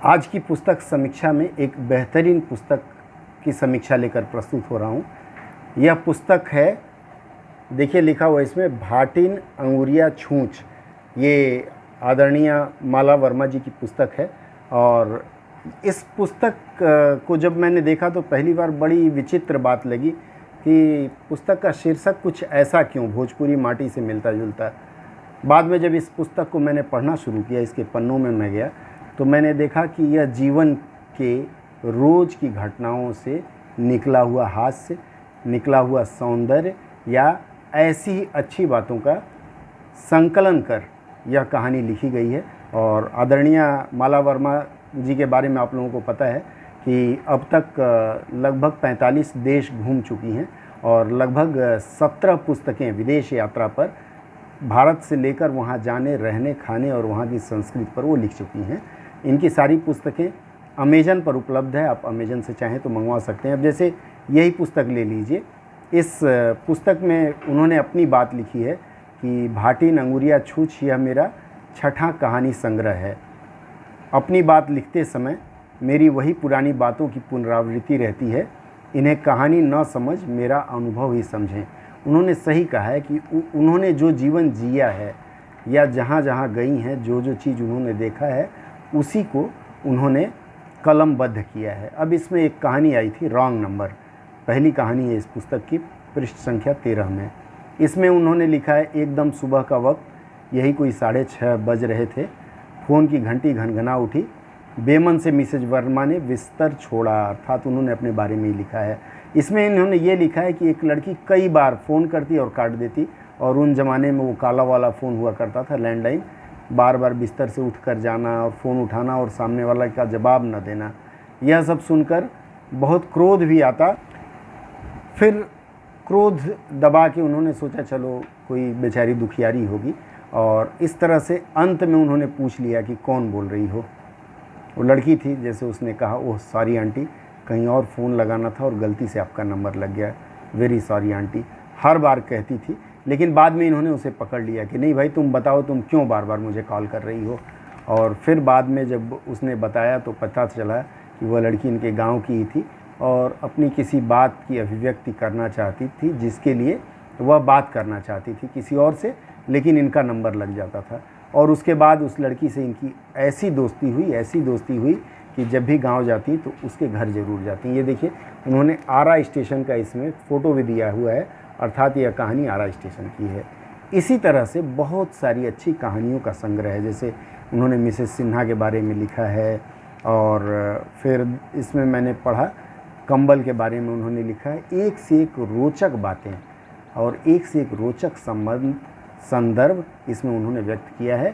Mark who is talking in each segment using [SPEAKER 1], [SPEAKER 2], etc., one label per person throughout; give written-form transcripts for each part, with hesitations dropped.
[SPEAKER 1] आज की पुस्तक समीक्षा में एक बेहतरीन पुस्तक की समीक्षा लेकर प्रस्तुत हो रहा हूँ। यह पुस्तक है, देखिए लिखा हुआ इसमें, भाटिन अंगुरिया छूछ। ये आदरणीय माला वर्मा जी की पुस्तक है। और इस पुस्तक को जब मैंने देखा तो पहली बार बड़ी विचित्र बात लगी कि पुस्तक का शीर्षक कुछ ऐसा क्यों, भोजपुरी माटी से मिलता जुलता। बाद में जब इस पुस्तक को मैंने पढ़ना शुरू किया, इसके पन्नों में मैं गया तो मैंने देखा कि यह जीवन के रोज़ की घटनाओं से निकला हुआ हास्य, निकला हुआ सौंदर्य या ऐसी ही अच्छी बातों का संकलन कर यह कहानी लिखी गई है। और आदरणीय माला वर्मा जी के बारे में आप लोगों को पता है कि अब तक लगभग 45 देश घूम चुकी हैं और लगभग 17 पुस्तकें विदेश यात्रा पर भारत से लेकर वहाँ जाने, रहने, खाने और वहाँ की संस्कृति पर वो लिख चुकी हैं। इनकी सारी पुस्तकें अमेजन पर उपलब्ध है, आप अमेजन से चाहें तो मंगवा सकते हैं। अब जैसे यही पुस्तक ले लीजिए, इस पुस्तक में उन्होंने अपनी बात लिखी है कि भाटिन अंगुरिया छूछ यह मेरा छठा कहानी संग्रह है। अपनी बात लिखते समय मेरी वही पुरानी बातों की पुनरावृत्ति रहती है, इन्हें कहानी न समझ मेरा अनुभव ही समझें। उन्होंने सही कहा है कि उन्होंने जो जीवन जिया है या जहाँ जहाँ गई हैं, जो जो चीज़ उन्होंने देखा है उसी को उन्होंने कलमबद्ध किया है। अब इसमें एक कहानी आई थी, रॉन्ग नंबर, पहली कहानी है इस पुस्तक की, पृष्ठ संख्या 13 में। इसमें उन्होंने लिखा है, एकदम सुबह का वक्त, यही कोई 6:30 बज रहे थे, फ़ोन की घंटी घनघना उठी। बेमन से मिसेज वर्मा ने बिस्तर छोड़ा, अर्थात उन्होंने अपने बारे में ही लिखा है। इसमें इन्होंने ये लिखा है कि एक लड़की कई बार फ़ोन करती और काट देती, और उन ज़माने में वो काला वाला फ़ोन हुआ करता था, लैंडलाइन, बार बार बिस्तर से उठ कर जाना और फ़ोन उठाना और सामने वाला का जवाब न देना। यह सब सुनकर बहुत क्रोध भी आता। फिर क्रोध दबा के उन्होंने सोचा चलो कोई बेचारी दुखियारी होगी, और इस तरह से अंत में उन्होंने पूछ लिया कि कौन बोल रही हो। वो लड़की थी, जैसे उसने कहा, ओह सॉरी आंटी, कहीं और फ़ोन लगाना था और गलती से आपका नंबर लग गया, वेरी सॉरी आंटी, हर बार कहती थी। लेकिन बाद में इन्होंने उसे पकड़ लिया कि नहीं भाई तुम बताओ, तुम क्यों बार बार मुझे कॉल कर रही हो। और फिर बाद में जब उसने बताया तो पता चला कि वह लड़की इनके गांव की ही थी और अपनी किसी बात की अभिव्यक्ति करना चाहती थी, जिसके लिए वह बात करना चाहती थी किसी और से, लेकिन इनका नंबर लग जाता था। और उसके बाद उस लड़की से इनकी ऐसी दोस्ती हुई कि जब भी गांव जाती तो उसके घर ज़रूर जाती। ये देखिए, उन्होंने आरा स्टेशन का इसमें फ़ोटो भी दिया हुआ है, अर्थात यह कहानी आरा स्टेशन की है। इसी तरह से बहुत सारी अच्छी कहानियों का संग्रह है। जैसे उन्होंने मिसेस सिन्हा के बारे में लिखा है, और फिर इसमें मैंने पढ़ा कंबल के बारे में उन्होंने लिखा है। एक से एक रोचक बातें और एक से एक रोचक संदर्भ इसमें उन्होंने व्यक्त किया है।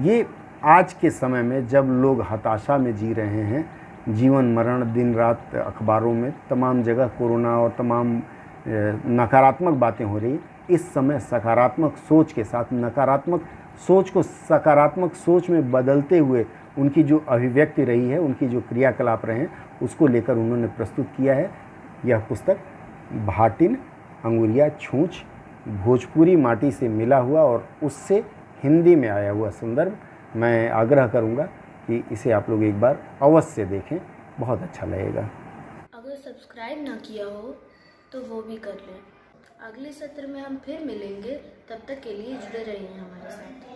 [SPEAKER 1] ये आज के समय में जब लोग हताशा में जी रहे हैं, जीवन मरण, दिन रात अखबारों में तमाम जगह कोरोना और तमाम नकारात्मक बातें हो रही, इस समय सकारात्मक सोच के साथ नकारात्मक सोच को सकारात्मक सोच में बदलते हुए उनकी जो अभिव्यक्ति रही है, उनकी जो क्रियाकलाप रहे हैं, उसको लेकर उन्होंने प्रस्तुत किया है यह पुस्तक, भाटिन अंगुरिया छूछ, भोजपुरी माटी से मिला हुआ और उससे हिंदी में आया हुआ संदर्भ। मैं आग्रह करूंगा कि इसे आप लोग एक बार अवश्य देखें, बहुत अच्छा लगेगा।
[SPEAKER 2] अगर सब्सक्राइब ना किया हो तो वो भी कर लें। अगले सत्र में हम फिर मिलेंगे, तब तक के लिए जुड़े रहिए हमारे साथ।